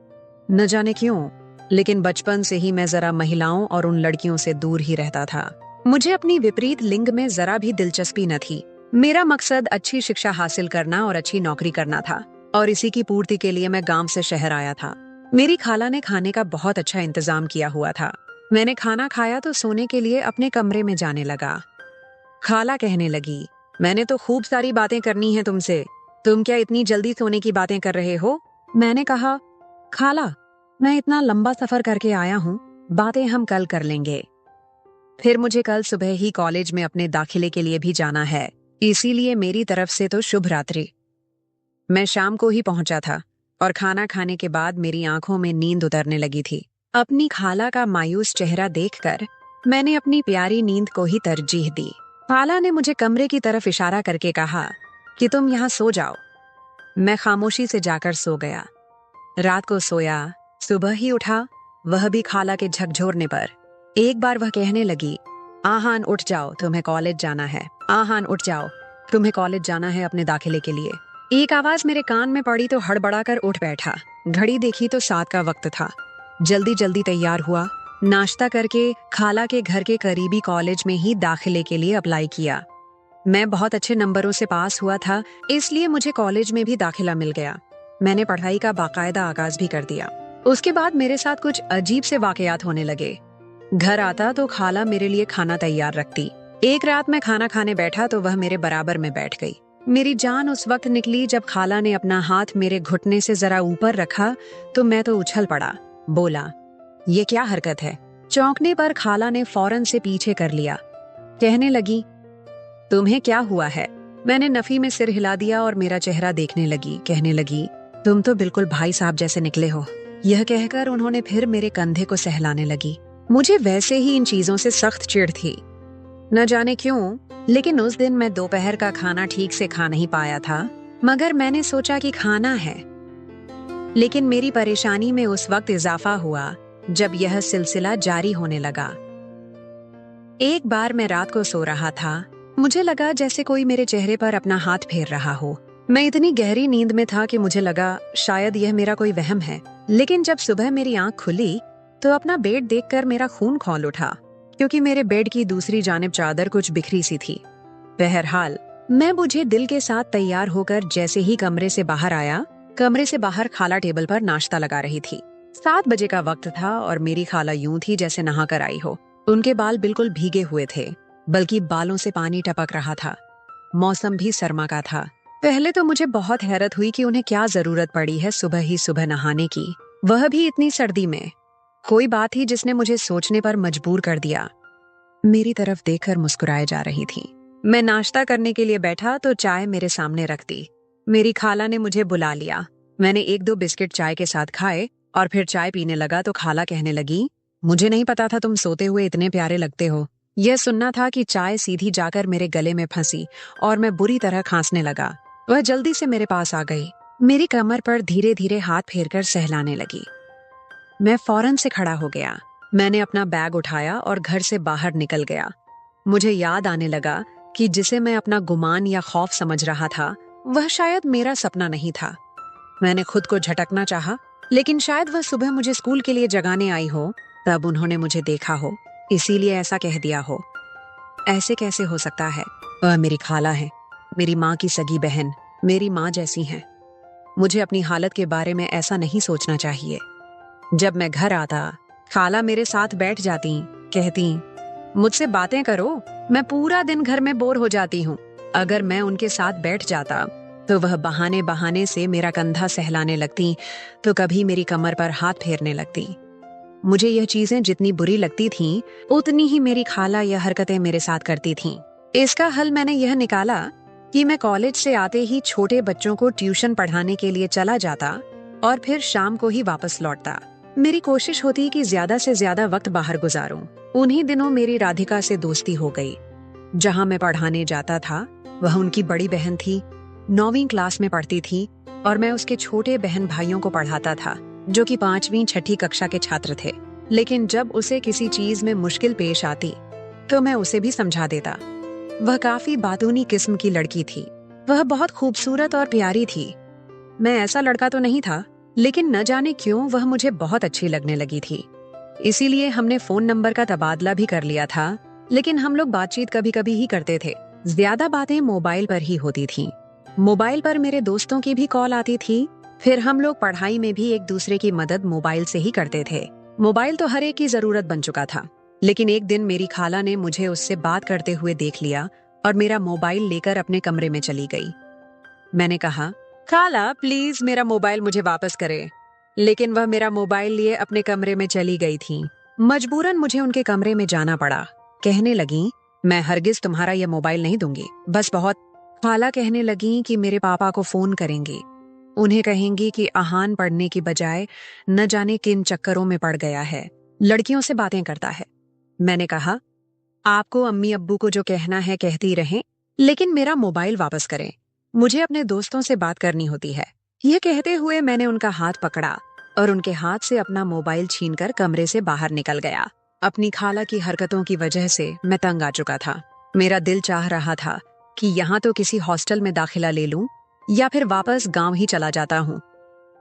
न जाने क्यों, लेकिन बचपन से ही मैं जरा महिलाओं और उन लड़कियों से दूर ही रहता था। मुझे अपनी विपरीत लिंग में जरा भी दिलचस्पी न थी। मेरा मकसद अच्छी शिक्षा हासिल करना और अच्छी नौकरी करना था, और इसी की पूर्ति के लिए मैं गांव से शहर आया था। मेरी खाला ने खाने का बहुत अच्छा इंतजाम किया हुआ था। मैंने खाना खाया तो सोने के लिए अपने कमरे में जाने लगा। खाला कहने लगी, मैंने तो खूब सारी बातें करनी है तुमसे, तुम क्या इतनी जल्दी सोने की बातें कर रहे हो? मैंने कहा, खाला, मैं इतना लंबा सफर करके आया हूँ, बातें हम कल कर लेंगे। फिर मुझे कल सुबह ही कॉलेज में अपने दाखिले के लिए भी जाना है, इसीलिए मेरी तरफ से तो शुभ रात्रि। मैं शाम को ही पहुंचा था और खाना खाने के बाद मेरी आंखों में नींद उतरने लगी थी। अपनी खाला का मायूस चेहरा देखकर मैंने अपनी प्यारी नींद को ही तरजीह दी। खाला ने मुझे कमरे की तरफ इशारा करके कहा कि तुम यहाँ सो जाओ। मैं खामोशी से जाकर सो गया। रात को सोया, सुबह ही उठा, वह भी खाला के झकझोरने पर। एक बार वह कहने लगी, आहान उठ जाओ, तुम्हें कॉलेज जाना है। आहान उठ जाओ, तुम्हें कॉलेज जाना है अपने दाखिले के लिए। एक आवाज मेरे कान में पड़ी तो हड़बड़ाकर उठ बैठा। घड़ी देखी तो 7 का वक्त था। जल्दी जल्दी तैयार हुआ, नाश्ता करके खाला के घर के करीबी कॉलेज में ही दाखिले के लिए अप्लाई किया। मैं बहुत अच्छे नंबरों से पास हुआ था, इसलिए मुझे कॉलेज में भी दाखिला मिल गया। मैंने पढ़ाई का बाकायदा आगाज भी कर दिया। उसके बाद मेरे साथ कुछ अजीब से वाकयात होने लगे। घर आता तो खाला मेरे लिए खाना तैयार रखती। एक रात मैं खाना खाने बैठा तो वह मेरे बराबर में बैठ गई। मेरी जान उस वक्त निकली जब खाला ने अपना हाथ मेरे घुटने से जरा ऊपर रखा तो मैं तो उछल पड़ा। बोला, ये क्या हरकत है? चौंकने पर खाला ने फौरन से पीछे कर लिया। कहने लगी, तुम्हें क्या हुआ है? मैंने नफी में सिर हिला दिया और मेरा चेहरा देखने लगी। कहने लगी, तुम तो बिल्कुल भाई साहब जैसे निकले हो। यह कहकर उन्होंने फिर मेरे कंधे को सहलाने लगी। मुझे वैसे ही इन चीजों से सख्त चिढ़ थी, न जाने क्यों, लेकिन उस दिन मैं दोपहर का खाना ठीक से खा नहीं पाया था, मगर मैंने सोचा कि खाना है। लेकिन मेरी परेशानी में उस वक्त इजाफा हुआ जब यह सिलसिला जारी होने लगा। एक बार मैं रात को सो रहा था, मुझे लगा जैसे कोई मेरे चेहरे पर अपना हाथ फेर रहा हो। मैं इतनी गहरी नींद में था कि मुझे लगा शायद यह मेरा कोई वहम है। लेकिन जब सुबह मेरी आंख खुली तो अपना बेड देखकर मेरा खून खौल उठा, क्योंकि मेरे बेड की दूसरी जानिब चादर कुछ बिखरी सी थी। बहरहाल, मैं बुझे दिल के साथ तैयार होकर जैसे ही कमरे से बाहर आया, कमरे से बाहर खाला टेबल पर नाश्ता लगा रही थी। 7 बजे का वक्त था और मेरी खाला यूं थी जैसे नहा कर आई हो। उनके बाल बिल्कुल भीगे हुए थे, बल्कि बालों से पानी टपक रहा था। मौसम भी सरमा का था। पहले तो मुझे बहुत हैरत हुई कि उन्हें क्या जरूरत पड़ी है सुबह ही सुबह नहाने की, वह भी इतनी सर्दी में। कोई बात थी जिसने मुझे सोचने पर मजबूर कर दिया। मेरी तरफ देखकर मुस्कुराए जा रही थी। मैं नाश्ता करने के लिए बैठा तो चाय मेरे सामने रख दी। मेरी खाला ने मुझे बुला लिया। मैंने 1-2 बिस्किट चाय के साथ खाए और फिर चाय पीने लगा तो खाला कहने लगी, मुझे नहीं पता था तुम सोते हुए इतने प्यारे लगते हो। यह सुनना था कि चाय सीधी जाकर मेरे गले में फंसी और मैं बुरी तरह खांसने लगा। वह जल्दी से मेरे पास आ गई, मेरी कमर पर धीरे धीरे हाथ फेरकर सहलाने लगी। मैं फौरन से खड़ा हो गया। मैंने अपना बैग उठाया और घर से बाहर निकल गया। मुझे याद आने लगा कि जिसे मैं अपना गुमान या खौफ समझ रहा था, वह शायद मेरा सपना नहीं था। मैंने खुद को झटकना चाहा, लेकिन शायद वह सुबह मुझे स्कूल के लिए जगाने आई हो, तब उन्होंने मुझे देखा हो, इसीलिए ऐसा कह दिया हो। ऐसे कैसे हो सकता है? वह मेरी खाला है, मेरी माँ की सगी बहन, मेरी माँ जैसी हैं। मुझे अपनी हालत के बारे में ऐसा नहीं सोचना चाहिए। जब मैं घर आता, खाला मेरे साथ बैठ जाती, कहती, मुझसे बातें करो, मैं पूरा दिन घर में बोर हो जाती हूँ। अगर मैं उनके साथ बैठ जाता तो वह बहाने बहाने से मेरा कंधा सहलाने लगती, तो कभी मेरी कमर पर हाथ फेरने लगती। मुझे यह चीजें जितनी बुरी लगती थीं, उतनी ही मेरी खाला यह हरकतें मेरे साथ करती थीं। इसका हल मैंने यह निकाला कि मैं कॉलेज से आते ही छोटे बच्चों को ट्यूशन पढ़ाने के लिए चला जाता और फिर शाम को ही वापस लौटता। मेरी कोशिश होती कि ज्यादा से ज्यादा वक्त बाहर गुजारूं। उन्हीं दिनों मेरी राधिका से दोस्ती हो गई। जहां मैं पढ़ाने जाता था, वह उनकी बड़ी बहन थी, 9वीं क्लास में पढ़ती थी, और मैं उसके छोटे बहन भाइयों को पढ़ाता था, जो कि 5वीं 6ठी कक्षा के छात्र थे। लेकिन जब उसे किसी चीज में मुश्किल पेश आती तो मैं उसे भी समझा देता। वह काफी बातूनी किस्म की लड़की थी। वह बहुत खूबसूरत और प्यारी थी। मैं ऐसा लड़का तो नहीं था, लेकिन न जाने क्यों वह मुझे बहुत अच्छी लगने लगी थी। इसीलिए हमने फोन नंबर का तबादला भी कर लिया था, लेकिन हम लोग बातचीत कभी कभी ही करते थे। ज्यादा बातें मोबाइल पर ही होती थीं। मोबाइल पर मेरे दोस्तों की भी कॉल आती थी। फिर हम लोग पढ़ाई में भी एक दूसरे की मदद मोबाइल से ही करते थे। मोबाइल तो हर एक की जरूरत बन चुका था, लेकिन एक दिन मेरी खाला ने मुझे उससे बात करते हुए देख लिया और मेरा मोबाइल लेकर अपने कमरे में चली गई। मैंने कहा, खाला प्लीज मेरा मोबाइल मुझे वापस करे। लेकिन वह मेरा मोबाइल लिए अपने कमरे में चली गई थी। मजबूरन मुझे उनके कमरे में जाना पड़ा। कहने लगी, मैं हरगिज तुम्हारा यह मोबाइल नहीं दूंगी, बस बहुत। खाला कहने लगी कि मेरे पापा को फोन करेंगी। उन्हें कहेंगी कि आहान पढ़ने की बजाय न जाने किन चक्करों में पड़ गया है, लड़कियों से बातें करता है। मैंने कहा, आपको अम्मी अब्बू को जो कहना है कहती रहें, लेकिन मेरा मोबाइल वापस करें। मुझे अपने दोस्तों से बात करनी होती है। यह कहते हुए मैंने उनका हाथ पकड़ा और उनके हाथ से अपना मोबाइल छीनकर कमरे से बाहर निकल गया। अपनी खाला की हरकतों की वजह से मैं तंग आ चुका था। मेरा दिल चाह रहा था कि यहाँ तो किसी हॉस्टल में दाखिला ले लूं या फिर वापस गांव ही चला जाता हूँ।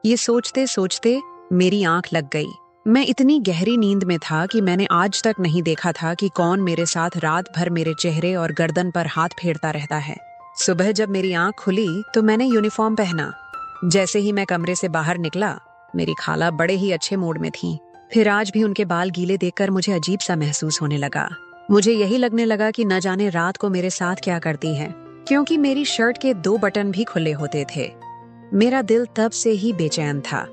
ये सोचते सोचते मेरी आंख लग गई। मैं इतनी गहरी नींद में था कि मैंने आज तक नहीं देखा था कि कौन मेरे साथ रात भर मेरे चेहरे और गर्दन पर हाथ फेरता रहता है। सुबह जब मेरी आंख खुली तो मैंने यूनिफॉर्म पहना। जैसे ही मैं कमरे से बाहर निकला, मेरी खाला बड़े ही अच्छे मूड में थी। फिर आज भी उनके बाल गीले देखकर मुझे अजीब सा महसूस होने लगा। मुझे यही लगने लगा कि न जाने रात को मेरे साथ क्या करती हैं, क्योंकि मेरी शर्ट के 2 बटन भी खुले होते थे। मेरा दिल तब से ही बेचैन था।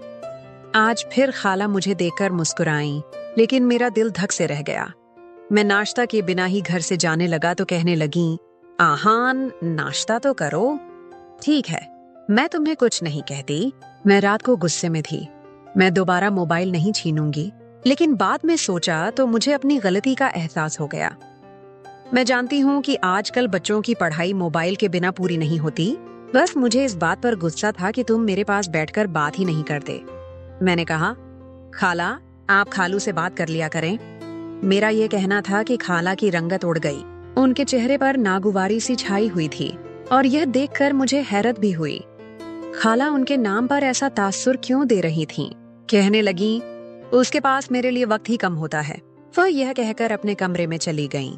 आज फिर खाला मुझे देखकर मुस्कुराई, लेकिन मेरा दिल धक से रह गया। मैं नाश्ता के बिना ही घर से जाने लगा तो कहने लगी, आहान नाश्ता तो करो। ठीक है, मैं तुम्हें कुछ नहीं कहती। मैं रात को गुस्से में थी। मैं दोबारा मोबाइल नहीं छीनूंगी, लेकिन बाद में सोचा तो मुझे अपनी गलती का एहसास हो गया। मैं जानती हूँ कि आजकल बच्चों की पढ़ाई मोबाइल के बिना पूरी नहीं होती। बस मुझे इस बात पर गुस्सा था कि तुम मेरे पास बैठकर बात ही नहीं करते। मैंने कहा, खाला आप खालू से बात कर लिया करें। मेरा ये कहना था कि खाला की रंगत उड़ गई। उनके चेहरे पर नागुवारी सी छाई हुई थी और यह देखकर मुझे हैरत भी हुई। खाला उनके नाम पर ऐसा तासुर क्यों दे रही थीं? कहने लगी, उसके पास मेरे लिए वक्त ही कम होता है। वह यह कहकर अपने कमरे में चली गईं।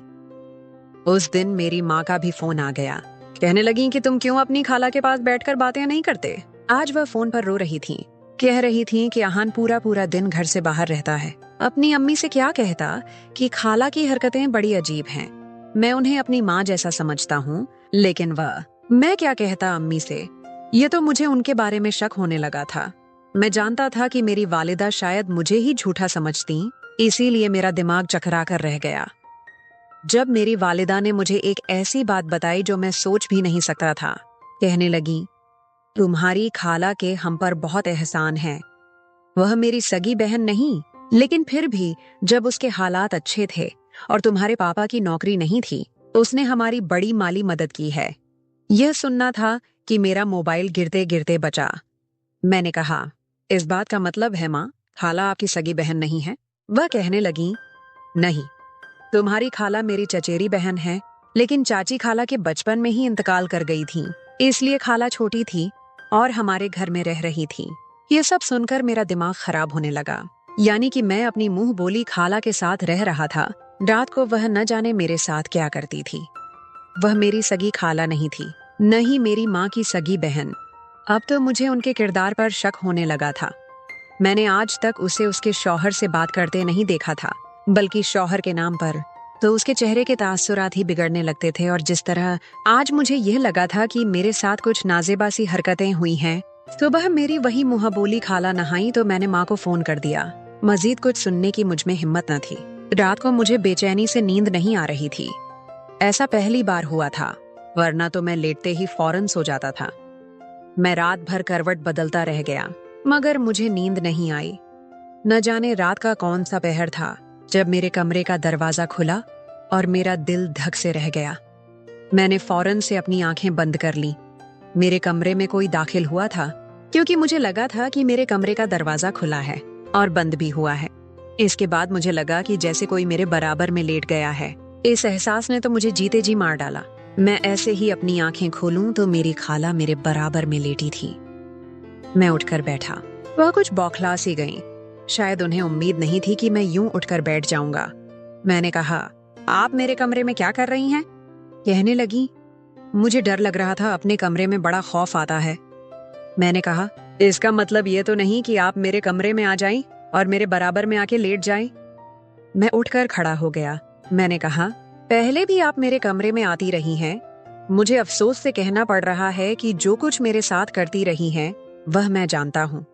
उस दिन मेरी माँ का भी फोन आ गया। कहने लगी कि तुम क्यों अपनी खाला के पास बैठकर बातें नहीं करते। आज वह फोन पर रो रही थी। कह रही थी कि आहान पूरा पूरा दिन घर से बाहर रहता है। अपनी अम्मी से क्या कहता कि खाला की हरकतें बड़ी अजीब हैं। मैं उन्हें अपनी माँ जैसा समझता हूँ, लेकिन मैं क्या कहता अम्मी से। ये तो मुझे उनके बारे में शक होने लगा था। मैं जानता था कि मेरी वालिदा शायद मुझे ही झूठा समझती, इसीलिए मेरा दिमाग चकरा कर रह गया। जब मेरी वालिदा ने मुझे एक ऐसी बात बताई जो मैं सोच भी नहीं सकता था। कहने लगी, तुम्हारी खाला के हम पर बहुत एहसान है। वह मेरी सगी बहन नहीं, लेकिन फिर भी जब उसके हालात अच्छे थे और तुम्हारे पापा की नौकरी नहीं थी, उसने हमारी बड़ी माली मदद की है। यह सुनना था कि मेरा मोबाइल गिरते गिरते बचा। मैंने कहा, इस बात का मतलब है माँ, खाला आपकी सगी बहन नहीं है। वह कहने लगी, नहीं, तुम्हारी खाला मेरी चचेरी बहन है, लेकिन चाची खाला के बचपन में ही इंतकाल कर गई थी, इसलिए खाला छोटी थी और हमारे घर में रह रही थी। ये सब सुनकर मेरा दिमाग खराब होने लगा। यानी कि मैं अपनी मुंह बोली खाला के साथ रह रहा था। रात को वह न जाने मेरे साथ क्या करती थी। वह मेरी सगी खाला नहीं थी, न ही मेरी माँ की सगी बहन। अब तो मुझे उनके किरदार पर शक होने लगा था। मैंने आज तक उसे उसके शौहर से बात करते नहीं देखा था, बल्कि शौहर के नाम पर तो उसके चेहरे के तासुरात ही बिगड़ने लगते थे। और जिस तरह आज मुझे यह लगा था कि मेरे साथ कुछ नाजेबा सी हरकतें हुई हैं। सुबह मेरी वही मुंहबोली खाला नहाई तो मैंने माँ को फोन कर दिया। मजीद कुछ सुनने की मुझ में हिम्मत न थी। रात को मुझे बेचैनी से नींद नहीं आ रही थी। ऐसा पहली बार हुआ था, वरना तो मैं लेटते ही फौरन सो जाता था। मैं रात भर करवट बदलता रह गया, मगर मुझे नींद नहीं आई। न जाने रात का कौन सा पहर था जब मेरे कमरे का दरवाजा खुला और मेरा दिल धक से रह गया। मैंने फौरन से अपनी आंखें बंद कर ली। मेरे कमरे में कोई दाखिल हुआ था, क्योंकि मुझे लगा था कि मेरे कमरे का दरवाजा खुला है और बंद भी हुआ है। इसके बाद मुझे लगा कि जैसे कोई मेरे बराबर में लेट गया है। इस एहसास ने तो मुझे जीते जी मार डाला। मैं ऐसे ही अपनी आंखें खोलूं तो मेरी खाला मेरे बराबर में लेटी थी। मैं उठकर बैठा। वह कुछ बौखला सी गईं। शायद उन्हें उम्मीद नहीं थी कि मैं यूं उठकर बैठ जाऊंगा। मैंने कहा, आप मेरे कमरे में क्या कर रही हैं? कहने लगी, मुझे डर लग रहा था, अपने कमरे में बड़ा खौफ आता है। मैंने कहा, इसका मतलब ये तो नहीं कि आप मेरे कमरे में आ जाएं और मेरे बराबर में आके लेट जाएं। मैं उठकर खड़ा हो गया। मैंने कहा, पहले भी आप मेरे कमरे में आती रही हैं। मुझे अफसोस से कहना पड़ रहा है कि जो कुछ मेरे साथ करती रही हैं, वह मैं जानता हूँ।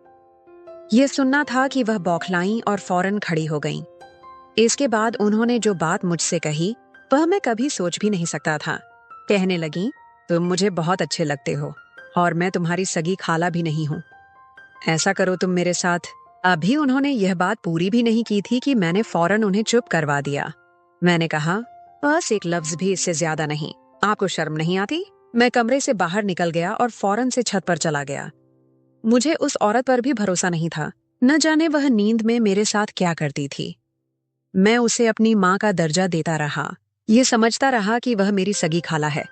यह सुनना था कि वह बौखलाईं और फौरन खड़ी हो गईं। इसके बाद उन्होंने जो बात मुझसे कही, वह मैं कभी सोच भी नहीं सकता था। कहने लगी, तुम मुझे बहुत अच्छे लगते हो और मैं तुम्हारी सगी खाला भी नहीं हूँ। ऐसा करो तुम मेरे साथ। अभी उन्होंने यह बात पूरी भी नहीं की थी कि मैंने फौरन उन्हें चुप करवा दिया। मैंने कहा, बस एक लफ्ज भी इससे ज्यादा नहीं। आपको शर्म नहीं आती? मैं कमरे से बाहर निकल गया और फौरन से छत पर चला गया। मुझे उस औरत पर भी भरोसा नहीं था। न जाने वह नींद में मेरे साथ क्या करती थी। मैं उसे अपनी माँ का दर्जा देता रहा। ये समझता रहा कि वह मेरी सगी खाला है।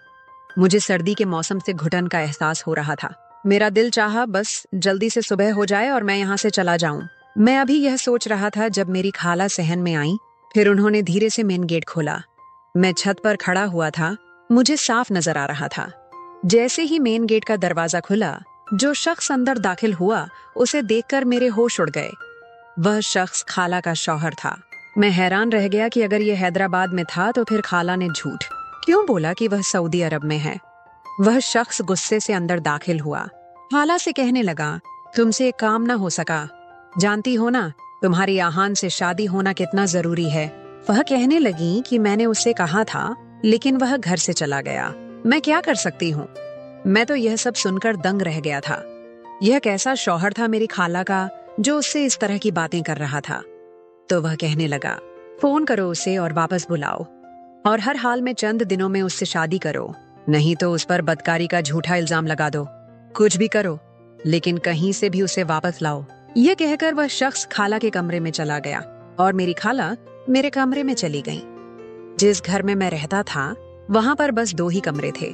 मुझे सर्दी के मौसम से घुटन का एहसास हो रहा था। मेरा दिल चाहा बस जल्दी से सुबह हो जाए और मैं यहाँ से चला जाऊं। मैं अभी यह सोच रहा था जब मेरी खाला सहन में आई। फिर उन्होंने धीरे से मेन गेट खोला। मैं छत पर खड़ा हुआ था। मुझे साफ नजर आ रहा था। जैसे ही मेन गेट का दरवाजा खुला, जो शख्स अंदर दाखिल हुआ, उसे देखकर मेरे होश उड़ गए। वह शख्स खाला का शौहर था। मैं हैरान रह गया कि अगर यह हैदराबाद में था तो फिर खाला ने झूठ क्यों बोला कि वह सऊदी अरब में है। वह शख्स गुस्से से अंदर दाखिल हुआ। खाला से कहने लगा, तुमसे एक काम ना हो सका। जानती हो ना, तुम्हारी आहान से शादी होना कितना जरूरी है। वह कहने लगी कि मैंने उससे कहा था, लेकिन वह घर से चला गया। मैं क्या कर सकती हूँ? मैं तो यह सब सुनकर दंग रह गया था। यह कैसा शौहर था मेरी खाला का, जो उससे इस तरह की बातें कर रहा था। तो वह कहने लगा, फोन करो उसे और वापस बुलाओ, और हर हाल में चंद दिनों में उससे शादी करो, नहीं तो उस पर बदकारी का झूठा इल्जाम लगा दो। कुछ भी करो, लेकिन कहीं से भी उसे वापस लाओ। यह कहकर वह शख्स खाला के कमरे में चला गया और मेरी खाला मेरे कमरे में चली गई। जिस घर में मैं रहता था, वहां पर बस 2 ही कमरे थे।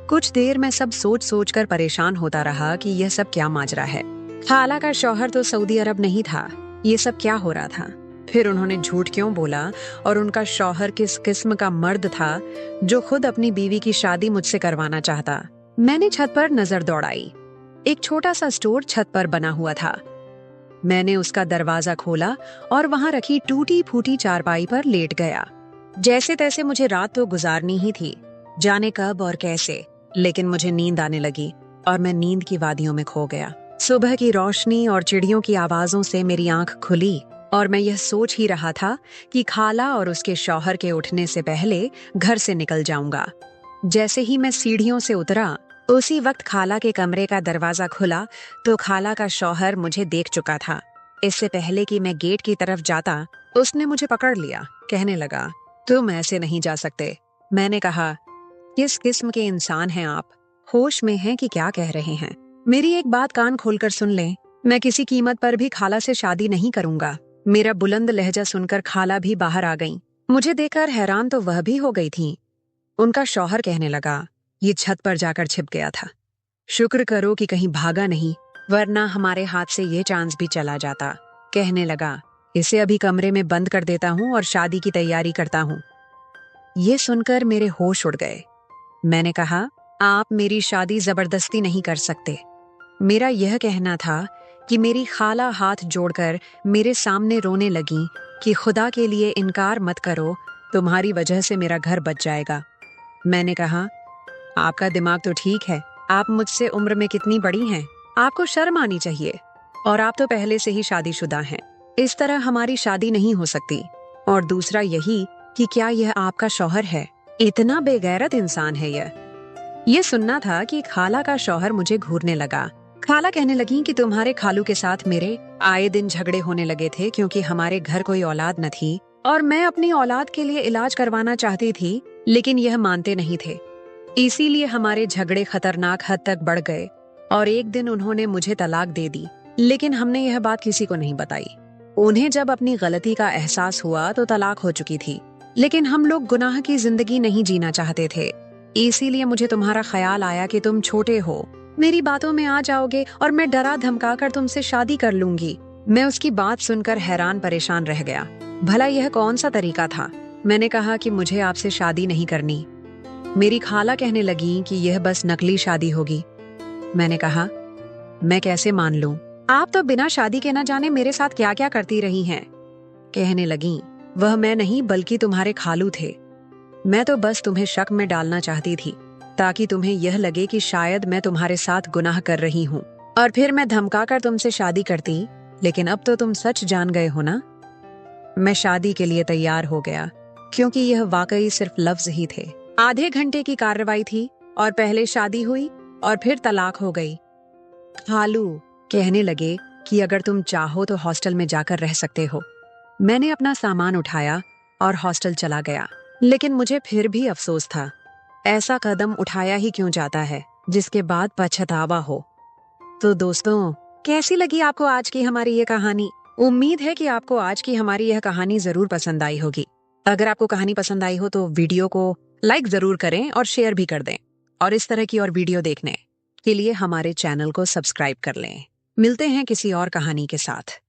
कुछ देर मैं सब सोच सोच कर परेशान होता रहा कि यह सब क्या माजरा है। खाला का शौहर तो सऊदी अरब नहीं था। ये सब क्या हो रहा था? फिर उन्होंने झूठ क्यों बोला, और उनका शौहर किस किस्म का मर्द था जो खुद अपनी बीवी की शादी मुझसे करवाना चाहता। मैंने छत पर नजर दौड़ाई। एक छोटा सा स्टोर छत पर बना हुआ था। मैंने उसका दरवाजा खोला और वहां रखी टूटी फूटी चारपाई पर लेट गया। जैसे तैसे मुझे रात तो गुजारनी ही थी, जाने कब और कैसे, लेकिन मुझे नींद आने लगी और मैं नींद की वादियों में खो गया। सुबह की रोशनी और चिड़ियों की आवाजों से मेरी आंख खुली और मैं यह सोच ही रहा था कि खाला और उसके शौहर के उठने से पहले घर से निकल जाऊंगा। जैसे ही मैं सीढ़ियों से उतरा, उसी वक्त खाला के कमरे का दरवाजा खुला तो खाला का शौहर मुझे देख चुका था। इससे पहले कि मैं गेट की तरफ जाता, उसने मुझे पकड़ लिया। कहने लगा, तुम ऐसे नहीं जा सकते। मैंने कहा, किस किस्म के इंसान हैं आप? होश में हैं कि क्या कह रहे हैं? मेरी एक बात कान खोलकर सुन लें, मैं किसी कीमत पर भी खाला से शादी नहीं करूंगा। मेरा बुलंद लहजा सुनकर खाला भी बाहर आ गईं। मुझे देखकर हैरान तो वह भी हो गई थीं। उनका शौहर कहने लगा, ये छत पर जाकर छिप गया था। शुक्र करो कि कहीं भागा नहीं, वरना हमारे हाथ से ये चांस भी चला जाता। कहने लगा, इसे अभी कमरे में बंद कर देता हूँ और शादी की तैयारी करता हूँ। ये सुनकर मेरे होश उड़ गए। मैंने कहा, आप मेरी शादी जबरदस्ती नहीं कर सकते। मेरा यह कहना था कि मेरी खाला हाथ जोड़कर मेरे सामने रोने लगी कि खुदा के लिए इनकार मत करो, तुम्हारी वजह से मेरा घर बच जाएगा। मैंने कहा, आपका दिमाग तो ठीक है, आप मुझसे उम्र में कितनी बड़ी हैं, आपको शर्म आनी चाहिए, और आप तो पहले से ही शादीशुदा हैं। इस तरह हमारी शादी नहीं हो सकती। और दूसरा यही कि क्या यह आपका शौहर है? इतना बेगैरत इंसान है यह। ये सुनना था कि खाला का शौहर मुझे घूरने लगा। खाला कहने लगी कि तुम्हारे खालू के साथ मेरे आए दिन झगड़े होने लगे थे क्योंकि हमारे घर कोई औलाद न थी और मैं अपनी औलाद के लिए इलाज करवाना चाहती थी, लेकिन यह मानते नहीं थे। इसीलिए हमारे झगड़े खतरनाक हद तक बढ़ गए और एक दिन उन्होंने मुझे तलाक दे दी, लेकिन हमने यह बात किसी को नहीं बताई। उन्हें जब अपनी गलती का एहसास हुआ तो तलाक हो चुकी थी। लेकिन हम लोग गुनाह की जिंदगी नहीं जीना चाहते थे। इसीलिए मुझे तुम्हारा ख्याल आया कि तुम छोटे हो, मेरी बातों में आ जाओगे और मैं डरा धमका कर तुमसे शादी कर लूंगी। मैं उसकी बात सुनकर हैरान परेशान रह गया। भला यह कौन सा तरीका था? मैंने कहा कि मुझे आपसे शादी नहीं करनी। मेरी खाला कहने लगी कि यह बस नकली शादी होगी। मैंने कहा, मैं कैसे मान लूं? आप तो बिना शादी के न जाने मेरे साथ क्या क्या करती रही हैं। कहने लगी, वह मैं नहीं बल्कि तुम्हारे खालू थे। मैं तो बस तुम्हें शक में डालना चाहती थी ताकि तुम्हें यह लगे कि शायद मैं तुम्हारे साथ गुनाह कर रही हूँ और फिर मैं धमकाकर तुमसे शादी करती। लेकिन अब तो तुम सच जान गए हो ना। मैं शादी के लिए तैयार हो गया क्योंकि यह वाकई सिर्फ लफ्ज ही थे। आधे घंटे की कार्रवाई थी और पहले शादी हुई और फिर तलाक हो गई। खालू कहने लगे कि अगर तुम चाहो तो हॉस्टल में जाकर रह सकते हो। मैंने अपना सामान उठाया और हॉस्टल चला गया, लेकिन मुझे फिर भी अफसोस था। ऐसा कदम उठाया ही क्यों जाता है जिसके बाद पछतावा हो। तो दोस्तों, कैसी लगी आपको आज की हमारी ये कहानी? उम्मीद है कि आपको आज की हमारी यह कहानी जरूर पसंद आई होगी। अगर आपको कहानी पसंद आई हो तो वीडियो को लाइक जरूर करें और शेयर भी कर दें। और इस तरह की और वीडियो देखने के लिए हमारे चैनल को सब्सक्राइब कर लें। मिलते हैं किसी और कहानी के साथ।